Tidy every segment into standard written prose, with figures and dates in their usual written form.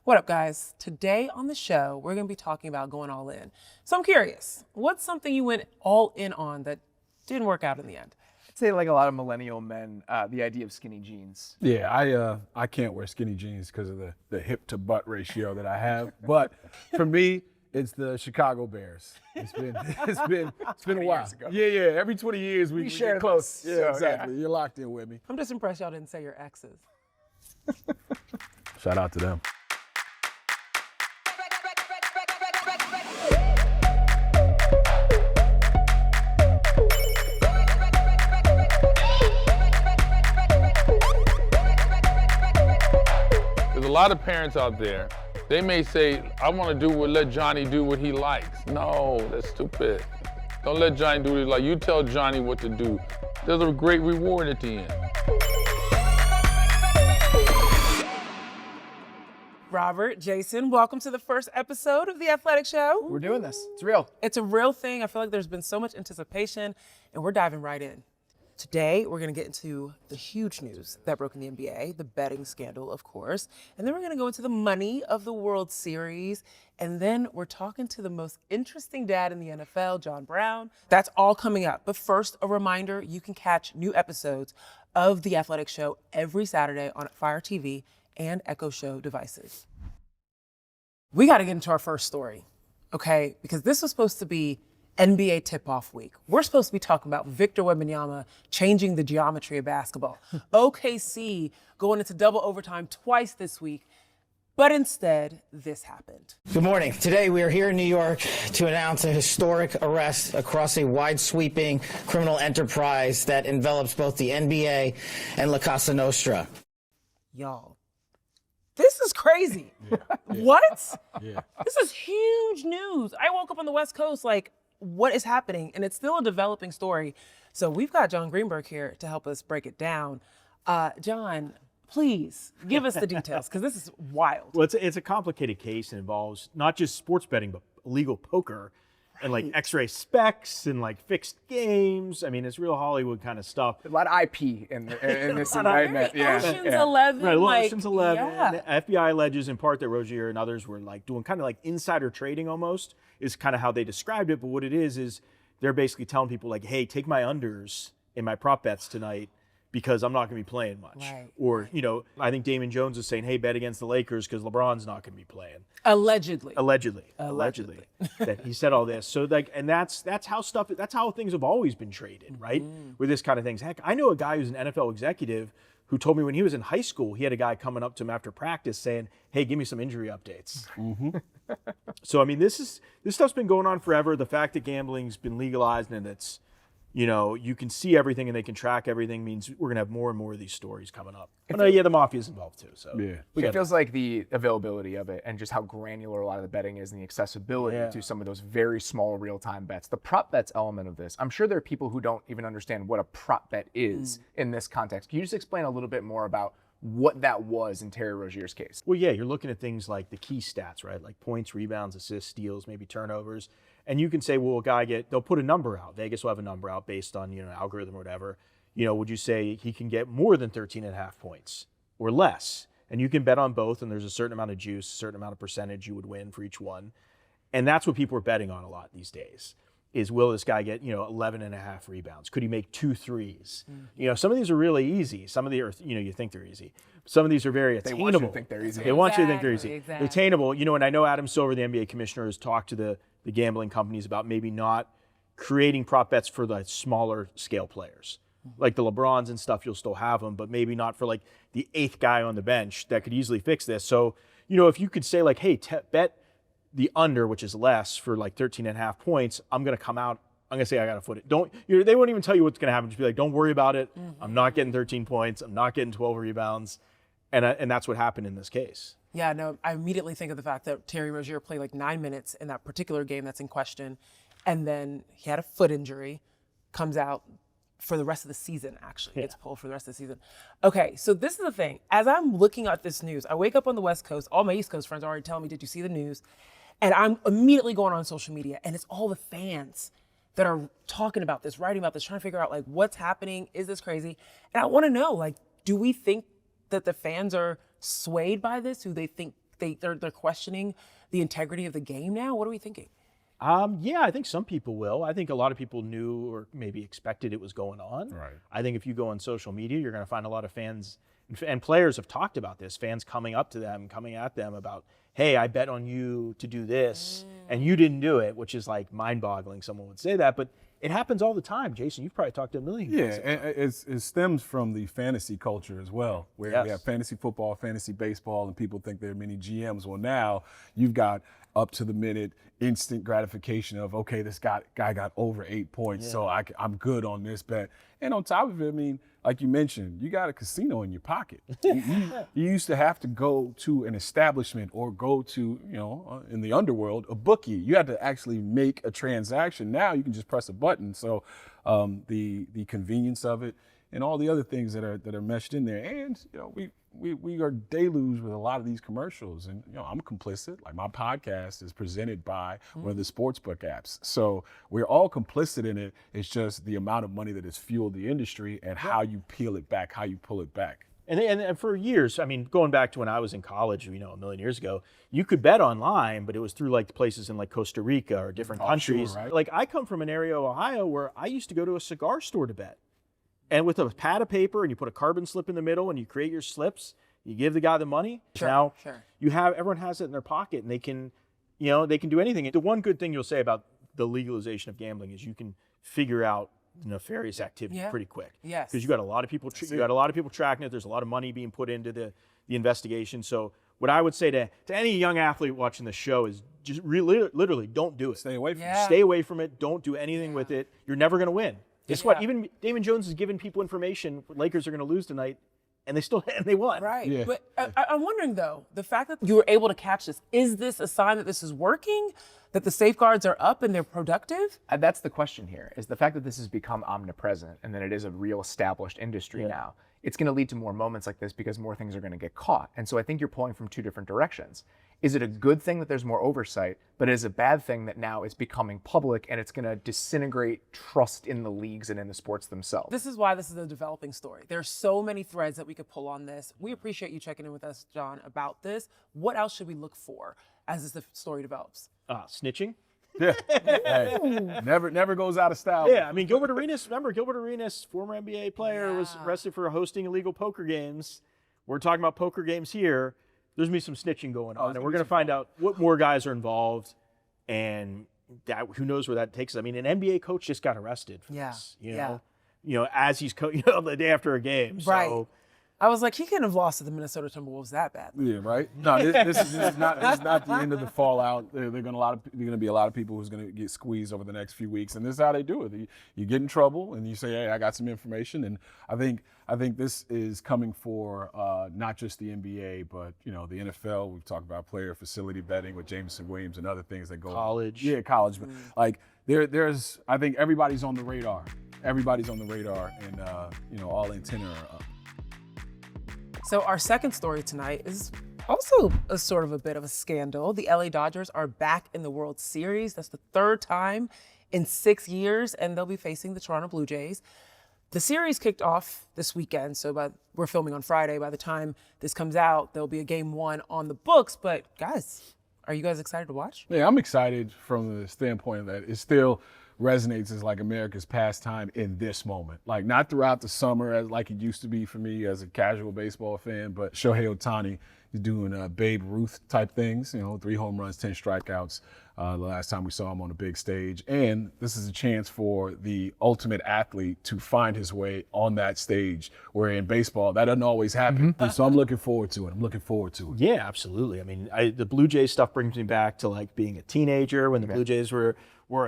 What up, guys? Today on the show, we're going to be talking about going all in. So I'm curious, what's something you went all in on that didn't work out in the end? I'd say like a lot of millennial men, the idea of skinny jeans. Yeah, I can't wear skinny jeans because of the hip to butt ratio that I have. But for me, it's the Chicago Bears. It's been a while. Yeah. Every 20 years we share get close. this, Yeah, so, exactly. You're locked in with me. I'm just impressed y'all didn't say your exes. Shout out to them. There's a lot of parents out there. They may say, I want to let Johnny do what he likes. No, that's stupid. Don't let Johnny do what he likes. You tell Johnny what to do. There's a great reward at the end. Robert, Jason, welcome to the first episode of The Athletic Show. We're doing this. It's real. It's a real thing. I feel like there's been so much anticipation, and we're diving right in. Today, we're going to get into the huge news that broke in the NBA, the betting scandal, of course. And then we're going to go into the money of the World Series. And then we're talking to the most interesting dad in the NFL, John Brown. That's all coming up. But first, a reminder, you can catch new episodes of The Athletic Show every Saturday on Fire TV and Echo Show devices. We got to get into our first story, okay? Because this was supposed to be NBA tip-off week. We're supposed to be talking about Victor Wembanyama changing the geometry of basketball. OKC going into double overtime twice this week, but instead, this happened. Good morning. Today we are here in New York to announce a historic arrest across a wide-sweeping criminal enterprise that envelops both the NBA and La Casa Nostra. Y'all, this is crazy. What? Yeah. This is huge news. I woke up on the West Coast like, what is happening? And it's still a developing story. So we've got John Greenberg here to help us break it down. John, please give us the details, because this is wild. Well, it's a complicated case and involves not just sports betting, but illegal poker and like X-ray specs and like fixed games. I mean, it's real Hollywood kind of stuff. A lot of IP in this indictment. Ocean's 11. Right, like, Ocean's 11. Yeah. The FBI alleges in part that Rozier and others were like doing kind of like insider trading almost, is kind of how they described it. But what it is they're basically telling people like, hey, take my unders in my prop bets tonight because I'm not going to be playing much. Right. Or, I think Damon Jones is saying, hey, bet against the Lakers because LeBron's not going to be playing. Allegedly. That he said all this. So like, and that's how things have always been traded, right? With this kind of things. Heck, I know a guy who's an NFL executive who told me when he was in high school, he had a guy coming up to him after practice saying, hey, give me some injury updates. So, I mean, this stuff's been going on forever. The fact that gambling's been legalized and it's, you can see everything and they can track everything means we're going to have more and more of these stories coming up. But the mafia's involved too. So Yeah. It feels like the availability of it and just how granular a lot of the betting is and the accessibility to some of those very small real-time bets. The prop bets element of this, I'm sure there are people who don't even understand what a prop bet is in this context. Can you just explain a little bit more about what that was in Terry Rozier's case? Well, yeah, you're looking at things like the key stats, right? Like points, rebounds, assists, steals, maybe turnovers. And you can say, well, they'll put a number out. Vegas will have a number out based on, algorithm or whatever. Would you say he can get more than 13.5 points or less? And you can bet on both, and there's a certain amount of juice, a certain amount of percentage you would win for each one. And that's what people are betting on a lot these days, is will this guy get, 11.5 rebounds? Could he make 2 threes? Some of these are really easy. Some of these are, you think they're easy. Some of these are very attainable. They want you to think they're easy. They want you to think they're easy. Exactly. They're attainable. And I know Adam Silver, the NBA commissioner, has talked to the gambling companies about maybe not creating prop bets for the smaller scale players. Like the LeBrons and stuff, you'll still have them, but maybe not for like the 8th guy on the bench that could easily fix this. So, if you could say like, hey, bet the under, which is less, for like 13.5 points, I'm going to come out, I'm going to say I got to foot it. They won't even tell you what's going to happen. Just be like, don't worry about it. I'm not getting 13 points. I'm not getting 12 rebounds. And that's what happened in this case. Yeah, no, I immediately think of the fact that Terry Rozier played like 9 minutes in that particular game that's in question. And then he had a foot injury, comes out for the rest of the season, actually. Gets pulled for the rest of the season. Okay, so this is the thing. As I'm looking at this news, I wake up on the West Coast. All my East Coast friends are already telling me, did you see the news? And I'm immediately going on social media, and it's all the fans that are talking about this, writing about this, trying to figure out like what's happening. Is this crazy? And I want to know, like, do we think that the fans are swayed by this? Do they think they're questioning the integrity of the game now? What are we thinking? Yeah, I think some people will. I think a lot of people knew or maybe expected it was going on. Right. I think if you go on social media, you're going to find a lot of fans and players have talked about this, fans coming up to them, coming at them about, hey, I bet on you to do this, and you didn't do it, which is like mind-boggling. Someone would say that, but it happens all the time. Jason, you've probably talked to a million guys. Yeah, and it stems from the fantasy culture as well, where we have fantasy football, fantasy baseball, and people think they're mini GMs. Well, now you've got up to the minute instant gratification of, okay, this guy got over 8 points, so I'm good on this bet. And on top of it, I mean, like you mentioned, you got a casino in your pocket. You used to have to go to an establishment or go to, in the underworld, a bookie. You had to actually make a transaction. Now you can just press a button. So the convenience of it and all the other things that are meshed in there. And we are deluged with a lot of these commercials, and I'm complicit. Like, my podcast is presented by one of the sportsbook apps, so we're all complicit in it. It's just the amount of money that has fueled the industry and how you peel it back, how you pull it back. And for years, I mean, going back to when I was in college, a million years ago, you could bet online, but it was through like places in like Costa Rica or different countries. Sure, right? Like, I come from an area of Ohio where I used to go to a cigar store to bet. And with a pad of paper, and you put a carbon slip in the middle, and you create your slips, you give the guy the money. Sure, now sure. everyone has it in their pocket, and they can do anything. The one good thing you'll say about the legalization of gambling is you can figure out nefarious activity pretty quick. Yes. Because you got a lot of people. You got a lot of people tracking it. There's a lot of money being put into the investigation. So what I would say to any young athlete watching the show is just literally don't do it. Stay away from it. Stay away from it. Don't do anything with it. You're never going to win. Guess what? Even Damon Jones is giving people information. Lakers are going to lose tonight, and they won. Right. Yeah. But I'm wondering, though, the fact that you were able to catch this, is this a sign that this is working, that the safeguards are up and they're productive? That's the question here, is the fact that this has become omnipresent and that it is a real established industry now. It's going to lead to more moments like this because more things are going to get caught. And so I think you're pulling from two different directions. Is it a good thing that there's more oversight, but it is a bad thing that now it's becoming public and it's going to disintegrate trust in the leagues and in the sports themselves? This is why this is a developing story. There are so many threads that we could pull on this. We appreciate you checking in with us, John, about this. What else should we look for as this story develops? Snitching. Yeah. Hey, never goes out of style. Yeah, I mean, Gilbert Arenas, former NBA player, was arrested for hosting illegal poker games. We're talking about poker games here. There's going to be some snitching going on, and we're going to find out what more guys are involved, and who knows where that takes us. I mean, an NBA coach just got arrested for this, you know, as he's the day after a game. Right. So, I was like, he couldn't have lost to the Minnesota Timberwolves that badly. Yeah, right. No, this is not the end of the fallout. There are going to be a lot of people who's going to get squeezed over the next few weeks, and this is how they do it. You get in trouble, and you say, "Hey, I got some information." And I think this is coming for not just the NBA, but the NFL. We've talked about player facility vetting with Jameson Williams and other things that go college. Yeah, college. Like there's, I think everybody's on the radar. Everybody's on the radar, and all antenna are up. So our second story tonight is also a sort of a bit of a scandal. The LA Dodgers are back in the World Series. That's the third time in 6 years, and they'll be facing the Toronto Blue Jays. The series kicked off this weekend, so we're filming on Friday. By the time this comes out, there'll be a game one on the books. But guys, are you guys excited to watch? Yeah, I'm excited from the standpoint that it still resonates as like America's pastime in this moment. Like, not throughout the summer as like it used to be for me as a casual baseball fan, but Shohei Ohtani is doing Babe Ruth type things, 3 home runs, 10 strikeouts the last time we saw him on a big stage. And this is a chance for the ultimate athlete to find his way on that stage, where in baseball, that doesn't always happen. So I'm looking forward to it. Yeah, absolutely. I mean, the Blue Jays stuff brings me back to like being a teenager when the Blue Jays were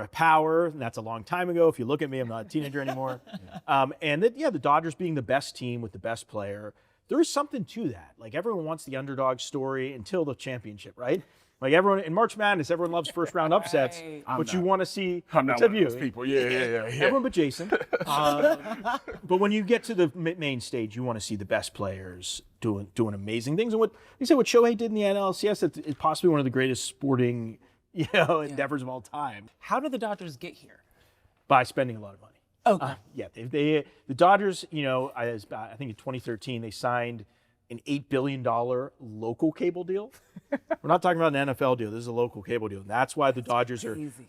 a power, and that's a long time ago. If you look at me, I'm not a teenager anymore. The Dodgers being the best team with the best player, there is something to that. Like, everyone wants the underdog story until the championship, right? Like, everyone in March Madness, everyone loves first round upsets, but you want to see. I'm not one of those people. Yeah. Everyone but Jason. But when you get to the main stage, you want to see the best players doing amazing things. And what Shohei did in the NLCS is possibly one of the greatest sporting endeavors of all time. How did the Dodgers get here? By spending a lot of money. Okay. The Dodgers, I think in 2013 they signed an $8 billion local cable deal. We're not talking about an NFL deal. This is a local cable deal. And that's why the Dodgers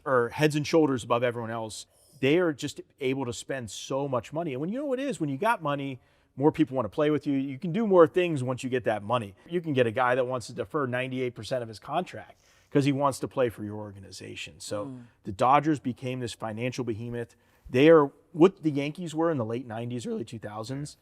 are heads and shoulders above everyone else. They are just able to spend so much money. And when you know what it is, when you got money, more people want to play with you. You can do more things once you get that money. You can get a guy that wants to defer 98% of his contract because he wants to play for your organization. So the Dodgers became this financial behemoth. They are what the Yankees were in the late 90s, early 2000s.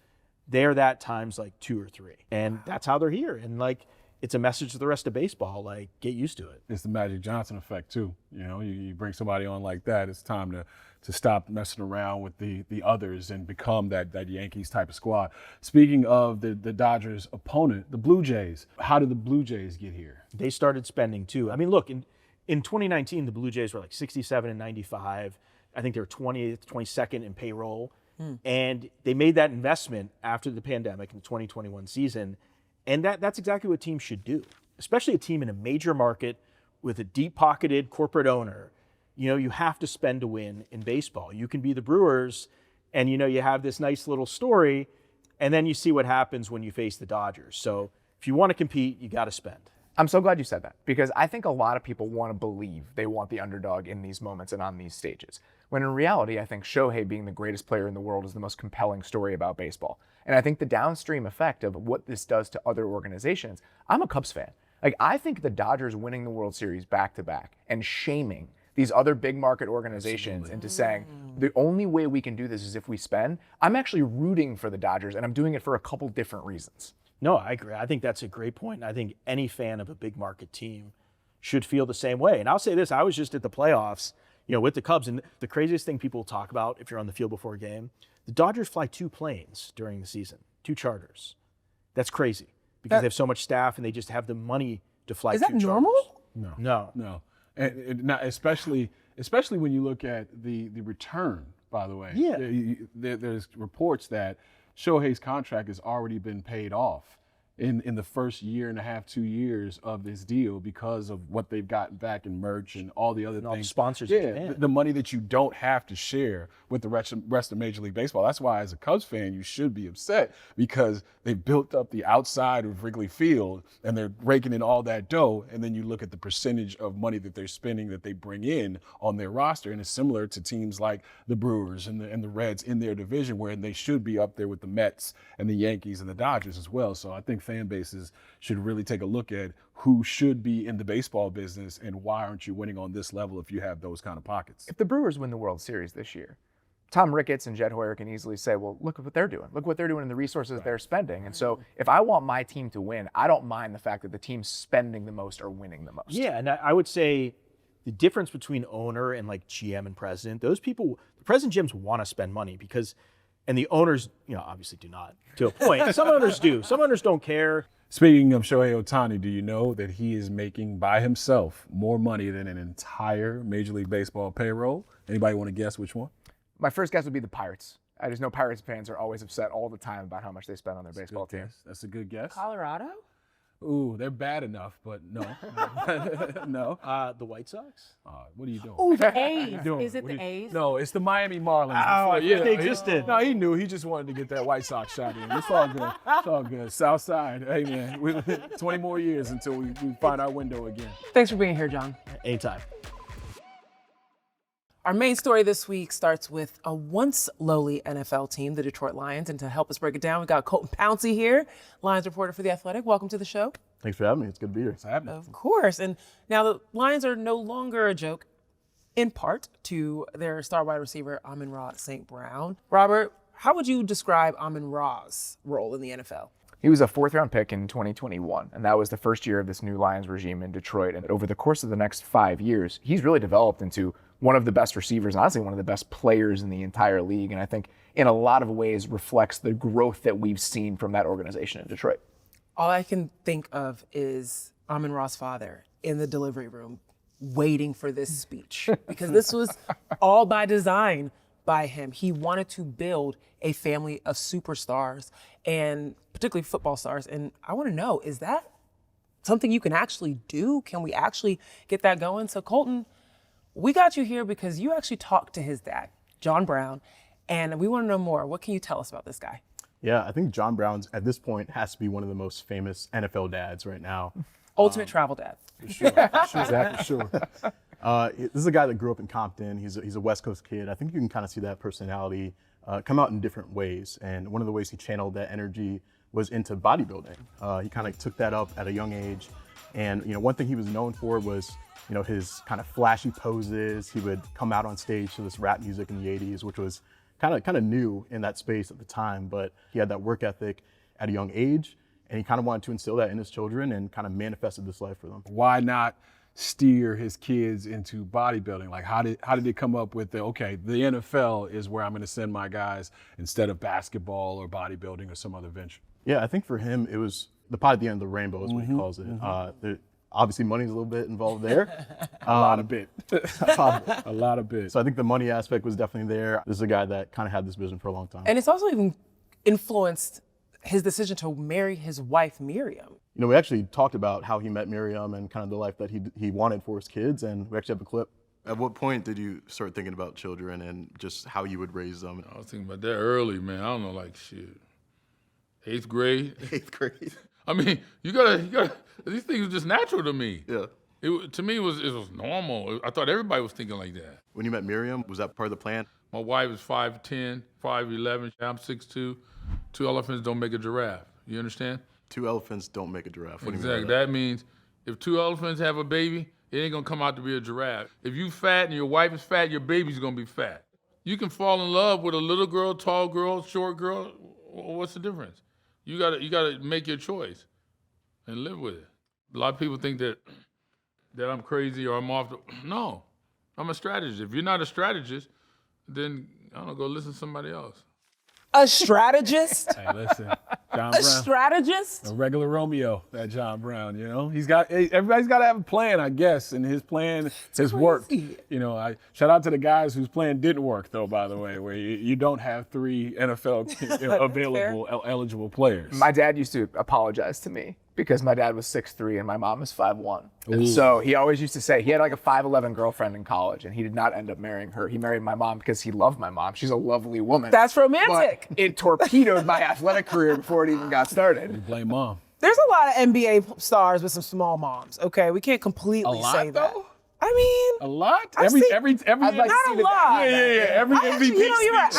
They're that times like 2 or 3. And that's how they're here. And like, it's a message to the rest of baseball, like, get used to it. It's the Magic Johnson effect too. You know, you bring somebody on like that, it's time to stop messing around with the others and become that Yankees type of squad. Speaking of the Dodgers' opponent, the Blue Jays, how did the Blue Jays get here? They started spending too. I mean, look, in 2019, the Blue Jays were like 67 and 95. I think they were 20th, 22nd in payroll. And they made that investment after the pandemic in the 2021 season. And that's exactly what teams should do, especially a team in a major market with a deep-pocketed corporate owner. You know, you have to spend to win in baseball. You can be the Brewers and, you know, you have this nice little story, and then you see what happens when you face the Dodgers. So if you want to compete, you got to spend. I'm so glad you said that, because I think a lot of people want to believe they want the underdog in these moments and on these stages. When in reality, I think Shohei being the greatest player in the world is the most compelling story about baseball. And I think the downstream effect of what this does to other organizations, I'm a Cubs fan. Like, I think the Dodgers winning the World Series back-to-back and shaming these other big market organizations into saying, the only way we can do this is if we spend, I'm actually rooting for the Dodgers, and I'm doing it for a couple different reasons. No, I agree. I think that's a great point. I think any fan of a big market team should feel the same way. And I'll say this, I was just at the playoffs, you know, with the Cubs, and the craziest thing people talk about if you're on the field before a game, the Dodgers fly 2 planes during the season, 2 charters. That's crazy because they have so much staff and they just have the money to fly 2 charters. Is that normal? No. And not especially when you look at the return, by the way. Yeah. There's reports that Shohei's contract has already been paid off in the first year and a half, 2 years of this deal because of what they've gotten back in merch and all the other things. All the sponsors in Japan. The money that you don't have to share with the rest of Major League Baseball. That's why, as a Cubs fan, you should be upset because they built up the outside of Wrigley Field and they're raking in all that dough, and then you look at the percentage of money that they're spending that they bring in on their roster, and it's similar to teams like the Brewers and the Reds in their division, where they should be up there with the Mets and the Yankees and the Dodgers as well. So I think fan bases should really take a look at who should be in the baseball business and why aren't you winning on this level if you have those kind of pockets. If the Brewers win the World Series this year, Tom Ricketts and Jed Hoyer can easily say, well, look at what they're doing. Look what they're doing and the resources they're spending. And so if I want my team to win, I don't mind the fact that the teams spending the most are winning the most. Yeah, and I would say the difference between owner and like GM and president, those people, the president and GMs want to spend money because, and the owners, you know, obviously do not to a point. Some owners do. Some owners don't care. Speaking of Shohei Ohtani, do you know that he is making by himself more money than an entire Major League Baseball payroll? Anybody want to guess which one? My first guess would be the Pirates. I just know Pirates fans are always upset all the time about how much they spend on their baseball team. That's a good guess. Colorado? Ooh, they're bad enough, but no. No. The White Sox? What are you doing? Oh, the A's. doing? Is it What are the A's? No, it's the Miami Marlins. Oh, I thought they existed. No, he knew. He just wanted to get that White Sox shot in. It's all good. It's all good. South Side. Hey, man, 20 more years until we find our window again. Thanks for being here, John. Anytime. Our main story this week starts with a once lowly NFL team, the Detroit Lions. And to help us break it down, we've got Colton Pouncey here, Lions reporter for The Athletic. Welcome to the show. Thanks for having me. It's good to be here. What's happening? Of course. And now the Lions are no longer a joke, in part to their star wide receiver, Amon-Ra St Brown. Robert, how would you describe Amon-Ra's role in the NFL? He was a 4th-round pick in 2021, and that was the first year of this new Lions regime in Detroit. And over the course of the next 5 years, he's really developed into one of the best receivers, honestly, one of the best players in the entire league. And I think in a lot of ways reflects the growth that we've seen from that organization in Detroit. All I can think of is Amon-Ra's father in the delivery room waiting for this speech, because this was all by design by him. He wanted to build a family of superstars, and particularly football stars. And I want to know, is that something you can actually do? Can we actually get that going? So Colton, we got you here because you actually talked to his dad, John Brown, and we want to know more. What can you tell us about this guy? Yeah, I think John Brown's at this point has to be one of the most famous NFL dads right now. Ultimate travel dad. For sure. For sure. This is a guy that grew up in Compton. He's a West Coast kid. I think you can kind of see that personality come out in different ways. And one of the ways he channeled that energy was into bodybuilding. He kind of took that up at a young age. And one thing he was known for was his kind of flashy poses. He would come out on stage to this rap music in the 80s, which was kind of new in that space at the time. But he had that work ethic at a young age, and he kind of wanted to instill that in his children and kind of manifested this life for them. Why not steer his kids into bodybuilding? Like, how did they come up with the NFL is where I'm going to send my guys instead of basketball or bodybuilding or some other venture? Yeah, I think for him it was the pot at the end of the rainbow is what he calls it. Obviously, money's a little bit involved there. A lot of bit. A lot of bit. So I think the money aspect was definitely there. This is a guy that kind of had this vision for a long time. And it's also even influenced his decision to marry his wife, Miriam. We actually talked about how he met Miriam and kind of the life that he wanted for his kids, and we actually have a clip. At what point did you start thinking about children and just how you would raise them? I was thinking about that early, man. I don't know, like, shit. 8th grade. 8th grade. I mean, you gotta. These things are just natural to me. Yeah. To me, it was normal. I thought everybody was thinking like that. When you met Miriam, was that part of the plan? My wife is 5'10", 5'11". I'm 6'2". 2 elephants don't make a giraffe. You understand? 2 elephants don't make a giraffe. What do you mean by Exactly. That means if 2 elephants have a baby, it ain't gonna come out to be a giraffe. If you fat and your wife is fat, your baby's gonna be fat. You can fall in love with a little girl, tall girl, short girl. What's the difference? You gotta make your choice and live with it. A lot of people think that I'm crazy or I'm off the, no, I'm a strategist. If you're not a strategist, then I don't know, go listen to somebody else. A strategist? Hey, listen, John A Brown. strategist? A regular Romeo, that John Brown, everybody's got to have a plan, I guess, and his plan has worked. I shout out to the guys whose plan didn't work, though, by the way, where you don't have 3 NFL available eligible players. My dad used to apologize to me because my dad was 6'3" and my mom was 5'1". And so he always used to say he had like a 5'11" girlfriend in college, and he did not end up marrying her. He married my mom because he loved my mom. She's a lovely woman. That's romantic. But it torpedoed my athletic career before it even got started. Blame mom. There's a lot of NBA stars with some small moms, okay? We can't completely say that. Though? I mean, A lot? I've Every seen- I'd like to not see a the lot. Yeah. Every MVP. You're right.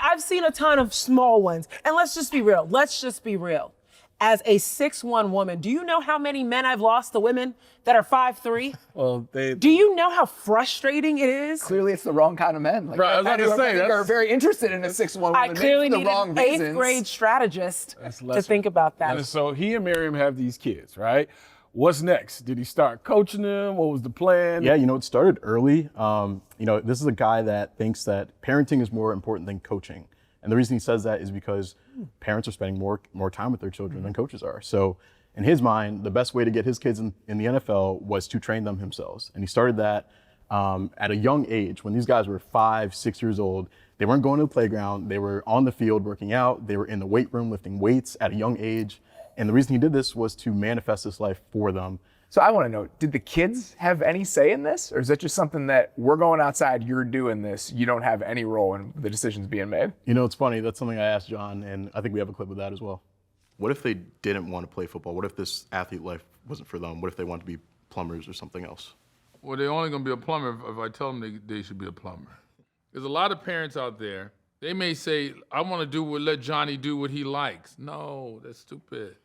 I've seen a ton of small ones. And let's just be real. As a 6'1" woman, do you know how many men I've lost to women that are 5'3"? Well, Do you know how frustrating it is? Clearly, it's the wrong kind of men. Like, Right, I was about to say, I think are very interested in a 6'1" woman. I clearly maybe need for the wrong an 8th reasons. grade strategist to lesser. think about that. And so he and Miriam have these kids, right? What's next? Did he start coaching them? What was the plan? Yeah, it started early. This is a guy that thinks that parenting is more important than coaching. And the reason he says that is because parents are spending more time with their children than coaches are. So in his mind, the best way to get his kids in the NFL was to train them himself. And he started that at a young age. When these guys were 5, 6 years old, they weren't going to the playground. They were on the field working out. They were in the weight room lifting weights at a young age. And the reason he did this was to manifest this life for them. So I want to know, did the kids have any say in this? Or is it just something that we're going outside, you're doing this, you don't have any role in the decisions being made? It's funny. That's something I asked John, and I think we have a clip of that as well. What if they didn't want to play football? What if this athlete life wasn't for them? What if they want to be plumbers or something else? Well, they're only gonna be a plumber if I tell them they should be a plumber. There's a lot of parents out there, they may say, I want to let Johnny do what he likes. No, that's stupid.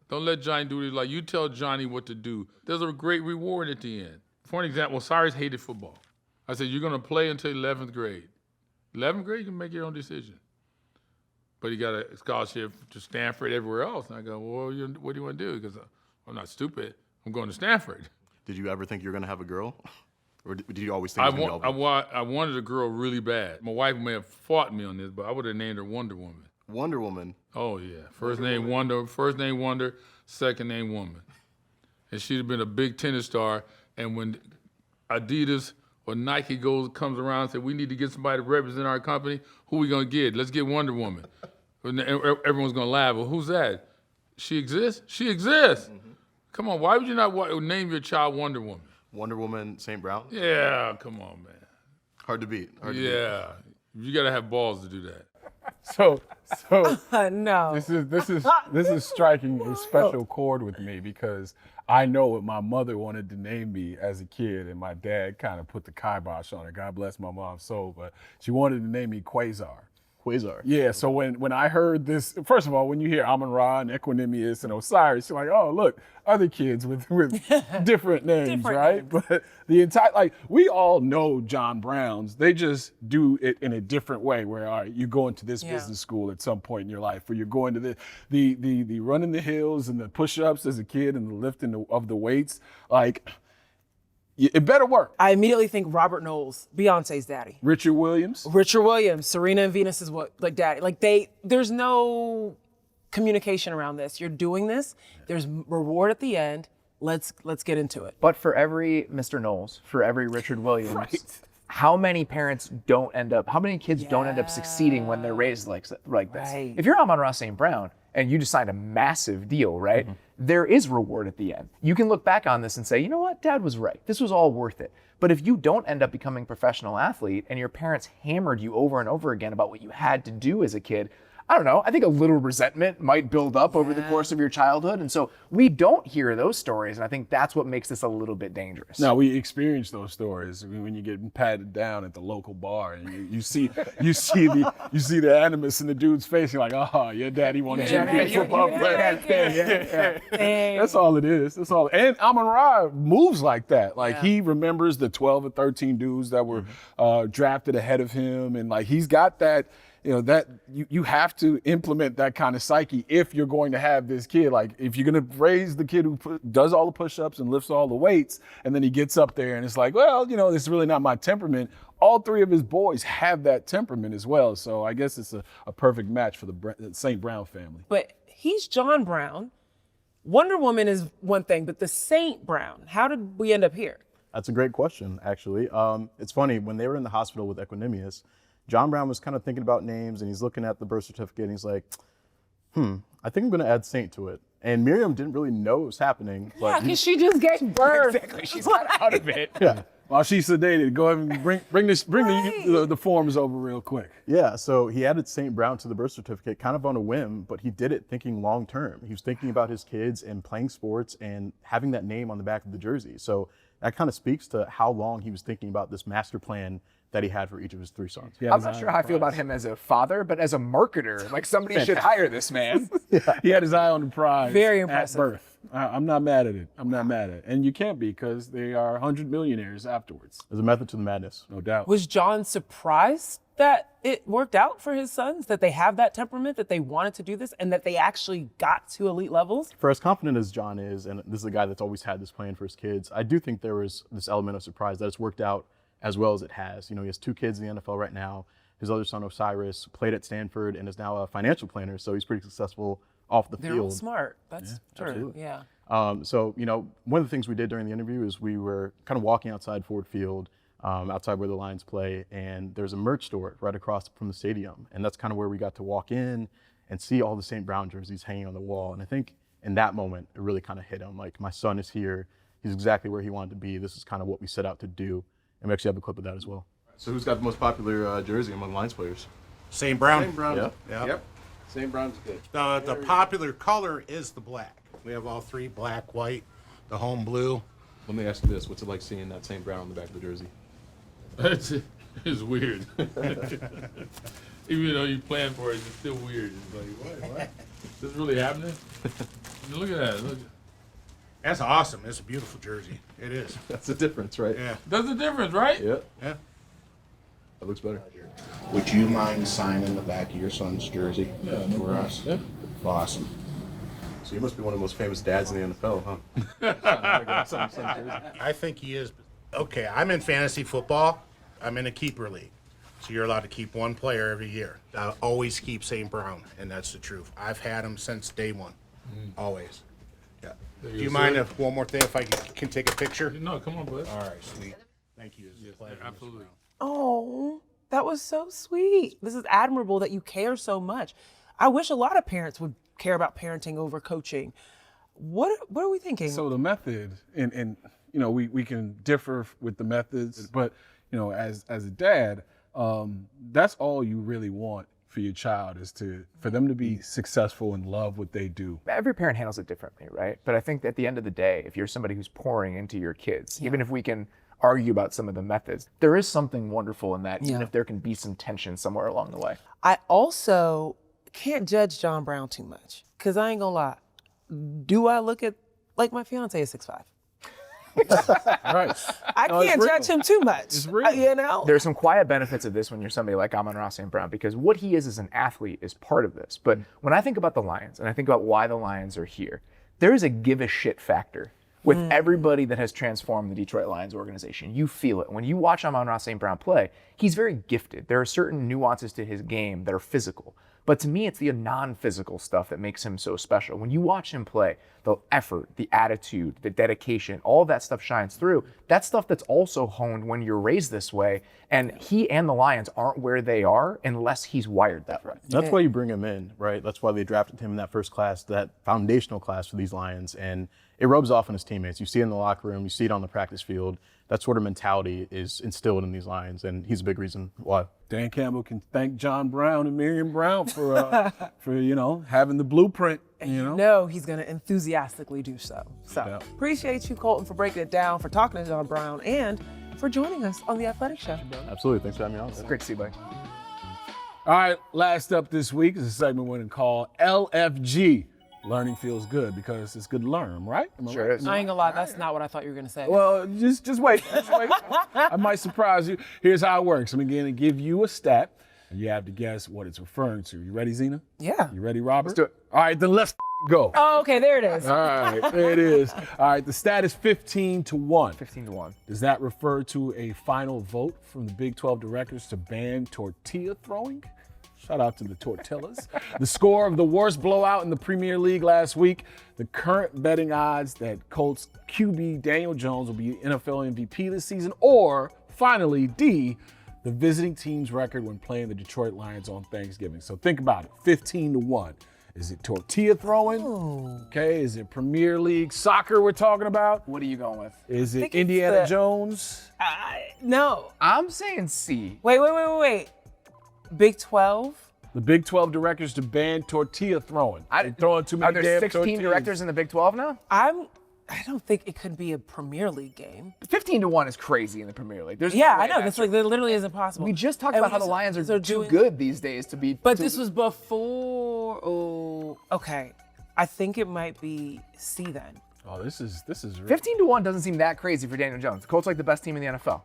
Don't let Johnny do what he likes. You tell Johnny what to do. There's a great reward at the end. For an example, Cyrus hated football. I said, you're gonna play until 11th grade. 11th grade, you can make your own decision. But he got a scholarship to Stanford, everywhere else. And I go, well, what do you want to do? Because I'm not stupid. I'm going to Stanford. Did you ever think you were going to have a girl? Or did you always think it was going to be I wanted a girl really bad. My wife may have fought me on this, but I would have named her Wonder Woman. Wonder Woman? Oh, yeah. First name Wonder, second name Woman. And she'd have been a big tennis star. And when Adidas or Nike comes around and says, we need to get somebody to represent our company, who we going to get? Let's get Wonder Woman. And everyone's going to laugh. Well, who's that? She exists? She exists. Mm-hmm. Come on, why would you not name your child Wonder Woman? Wonder Woman St. Brown? Yeah, come on, man. Hard to beat. You got to have balls to do that. So No. this is striking a special chord with me because I know what my mother wanted to name me as a kid, and my dad kind of put the kibosh on it. God bless my mom's soul, but she wanted to name me Quasar. Quasar. Yeah, so when I heard this, first of all, when you hear Amon-Ra and Equanimous and Osiris, you're like, oh, look, other kids with different names, Different right? names. But the entire, like, we all know John Browns. They just do it in a different way where, all right, you go into this business school at some point in your life, where you're going to the running the hills and the push-ups as a kid and the lifting of the weights, like, it better work. I immediately think Robert Knowles, Beyonce's daddy. Richard Williams. Richard Williams, Serena and Venus is what, like daddy. Like there's no communication around this. You're doing this. There's reward at the end. Let's get into it. But for every Mr. Knowles, for every Richard Williams, how many parents don't end up, how many kids don't end up succeeding when they're raised like this? Right. If you're Amon-Ra St Brown and you just signed a massive deal, right? There is reward at the end. You can look back on this and say, you know what, Dad was right. This was all worth it. But if you don't end up becoming a professional athlete and your parents hammered you over and over again about what you had to do as a kid, I don't know, I think a little resentment might build up over the course of your childhood. And so we don't hear those stories. And I think that's what makes this a little bit dangerous. No, we experience those stories when you get patted down at the local bar and you see the animus in the dude's face. You're like, oh, your daddy wanted you to be a football player. That's all it is. That's all. And Amon-Ra moves like that. Like he remembers the 12 or 13 dudes that were drafted ahead of him, and like he's got that. You know, that you have to implement that kind of psyche if you're going to have this kid. Like if you're going to raise the kid who does all the push-ups and lifts all the weights, and then he gets up there and it's like, well, you know, this is really not my temperament. All three of his boys have that temperament as well. So I guess it's a perfect match for the St. Brown family. But he's John Brown. Wonder Woman is one thing, but the St. Brown, how did we end up here? That's a great question, actually. It's funny, when they were in the hospital with Equanimous, John Brown was kind of thinking about names, and he's looking at the birth certificate, and he's like, I think I'm going to add Saint to it. And Miriam didn't really know it was happening. Yeah, because she just gave birth. Exactly, she's not out of it. Yeah. While she's sedated, go ahead and bring the forms over real quick. Yeah, so he added St. Brown to the birth certificate kind of on a whim, but he did it thinking long term. He was thinking about his kids and playing sports and having that name on the back of the jersey. So that kind of speaks to how long he was thinking about this master plan that he had for each of his three sons. I'm not sure how I feel about him as a father, but as a marketer, like somebody should hire this man. He had his eye on the prize. Very impressive. At birth. I'm not mad at it. I'm not mad at it. And you can't be, because they are 100 millionaires afterwards. There's a method to the madness. No doubt. Was John surprised that it worked out for his sons, that they have that temperament, that they wanted to do this, and that they actually got to elite levels? For as confident as John is, and this is a guy that's always had this plan for his kids, I do think there was this element of surprise that it's worked out as well as it has. You know, he has two kids in the NFL right now. His other son, Osiris, played at Stanford and is now a financial planner, so he's pretty successful off the They're field. all smart. That's true. absolutely. Yeah. So, you know, one of the things we did during the interview is we were kind of walking outside Ford Field, outside where the Lions play, and there's a merch store right across from the stadium. And that's kind of where we got to walk in and see all the St. Brown jerseys hanging on the wall. And I think in that moment, it really kind of hit him. Like, my son is here. He's exactly where he wanted to be. This is kind of what we set out to do. And we actually have a clip of that as well. So who's got the most popular jersey among Lions players? St. Brown. St. Brown. Yeah. Yep. St. Brown's good. The popular color is the black. We have all three: black, white, the home blue. Let me ask you this: what's it like seeing that St. Brown on the back of the jersey? It's weird. Even though you plan for it, it's still weird. It's like, what? Is this really happening? Look at that. Look. That's awesome. It's a beautiful jersey. It is. That's the difference, right? Yeah. That's the difference, right? Yeah. Yeah. That looks better. Would you mind signing the back of your son's jersey for us? Yeah. Awesome. So you must be one of the most famous dads in the NFL, huh? I think he is. Okay, I'm in fantasy football. I'm in a keeper league. So you're allowed to keep one player every year. I always keep St. Brown, and that's the truth. I've had him since day one. Always. Yeah. Do you mind if one more thing, if I can take a picture? No, come on, bud. All right, sweet. Thank you. It's a pleasure, Mr. Absolutely. Brown. Oh, that was so sweet. This is admirable that you care so much. I wish a lot of parents would care about parenting over coaching. What are we thinking? So the method, and you know, we can differ with the methods, but you know, as a dad, that's all you really want for for your child is for them to be successful and love what they do. Every parent handles it differently, right? But I think at the end of the day, if you're somebody who's pouring into your kids, even if we can argue about some of the methods, there is something wonderful in that, even if there can be some tension somewhere along the way. I also can't judge John Brown too much, because I ain't gonna lie. Do I look at, like, my fiance is 6'5"? Right. I can't judge him too much. It's real. You know? There's some quiet benefits of this when you're somebody like Amon-Ra St Brown, because what he is as an athlete is part of this. But when I think about the Lions and I think about why the Lions are here, there is a give a shit factor with everybody that has transformed the Detroit Lions organization. You feel it. When you watch Amon-Ra St Brown play, he's very gifted. There are certain nuances to his game that are physical. But to me, it's the non-physical stuff that makes him so special. When you watch him play, the effort, the attitude, the dedication, all of that stuff shines through. That's stuff that's also honed when you're raised this way. And he and the Lions aren't where they are unless he's wired that way. That's why you bring him in, right? That's why they drafted him in that first class, that foundational class for these Lions. And it rubs off on his teammates. You see it in the locker room, you see it on the practice field. That sort of mentality is instilled in these Lions, and he's a big reason why. Dan Campbell can thank John Brown and Miriam Brown for having the blueprint. No, he's going to enthusiastically do so. So appreciate you, Colton, for breaking it down, for talking to John Brown, and for joining us on The Athletic Show. Absolutely. Thanks for having me on. It's great to see you, buddy. All right, last up this week is a segment we're going to call LFG. Learning feels good because it's good to learn, right? Sure is. I ain't gonna lie, that's not what I thought you were gonna say. Well, just wait. Just wait. I might surprise you. Here's how it works. I'm going to give you a stat, and you have to guess what it's referring to. You ready, Zena? Yeah. You ready, Robert? Let's do it. All right, then let's go. Oh, okay, there it is. All right, there it is. All right, the stat is 15-1. 15-1. Does that refer to a final vote from the Big 12 directors to ban tortilla throwing? Shout out to the tortillas. The score of the worst blowout in the Premier League last week. The current betting odds that Colts QB Daniel Jones will be NFL MVP this season. Or, finally, D, the visiting team's record when playing the Detroit Lions on Thanksgiving. So think about it, 15-1. Is it tortilla throwing? Okay, is it Premier League soccer we're talking about? What are you going with? Is it Indiana Jones? No. I'm saying C. Wait. Big 12? The Big 12 directors to ban tortilla throwing. They're throwing too many Are there damn 16 tortillas. directors in the Big 12 now? I don't think it could be a Premier League game. 15-1 is crazy in the Premier League. There's Yeah, no way I know. that's That's like, that literally isn't possible. We just talked And about how the Lions are too doing good these days to be. But this was before. Oh, okay. I think it might be C then. Oh, this is real. 15-1 doesn't seem that crazy for Daniel Jones. The Colts like the best team in the NFL.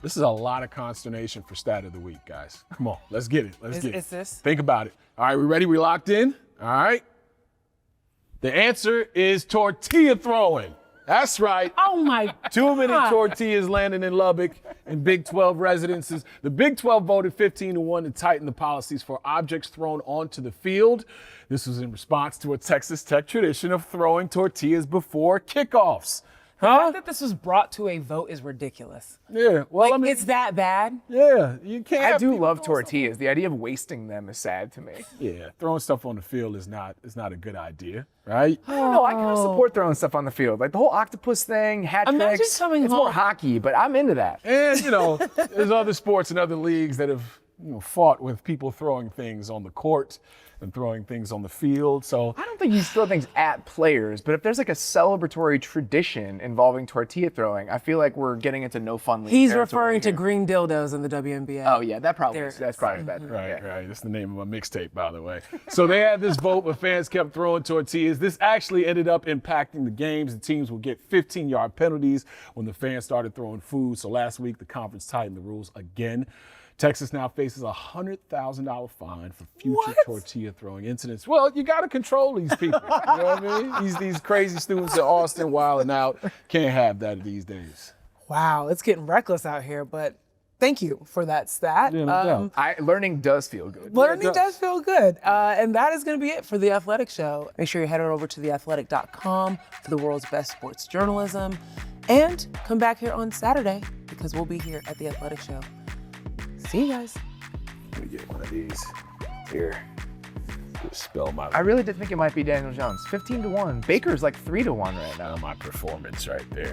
This is a lot of consternation for stat of the week, guys. Come on, let's get it. Let's get it. Is this? Think about it. All right, we ready? We locked in? All right. The answer is tortilla throwing. That's right. Oh my Too many God. tortillas landing in Lubbock in Big 12 residences. The Big 12 voted 15-1 to tighten the policies for objects thrown onto the field. This was in response to a Texas Tech tradition of throwing tortillas before kickoffs. The fact that this was brought to a vote is ridiculous. Yeah, well, Like, I mean, it's that bad? yeah, you can't. I have do people love throwing tortillas. The idea of wasting them is sad to me. Yeah, throwing stuff on the field is not a good idea, right? I don't know. I kind of support throwing stuff on the field. Like the whole octopus thing, hat Imagine tricks. coming It's more home- hockey, but I'm into that. And there's other sports and other leagues that have fought with people throwing things on the court and throwing things on the field. So I don't think you throw things at players, but if there's like a celebratory tradition involving tortilla throwing, I feel like we're getting into no fun league He's territory referring to here. green dildos in the WNBA. Oh yeah, that's probably There. bad. Right. That's the name of my mixtape, by the way. So they had this vote, but fans kept throwing tortillas. This actually ended up impacting the games. The teams will get 15-yard penalties when the fans started throwing food. So last week, the conference tightened the rules again. Texas now faces a $100,000 fine for future tortilla throwing incidents. Well, you got to control these people. You know what I mean? These crazy students in Austin wilding out. Can't have that these days. Wow, it's getting reckless out here, but thank you for that stat. Yeah, no doubt. Learning does feel good. Learning does feel good. And that is going to be it for The Athletic Show. Make sure you head over to theathletic.com for the world's best sports journalism. And come back here on Saturday because we'll be here at The Athletic Show. See you guys. Let me get one of these. Here. Just spell my I really did think it might be Daniel Jones. 15-1. Baker's like 3-1 right now. my performance right there.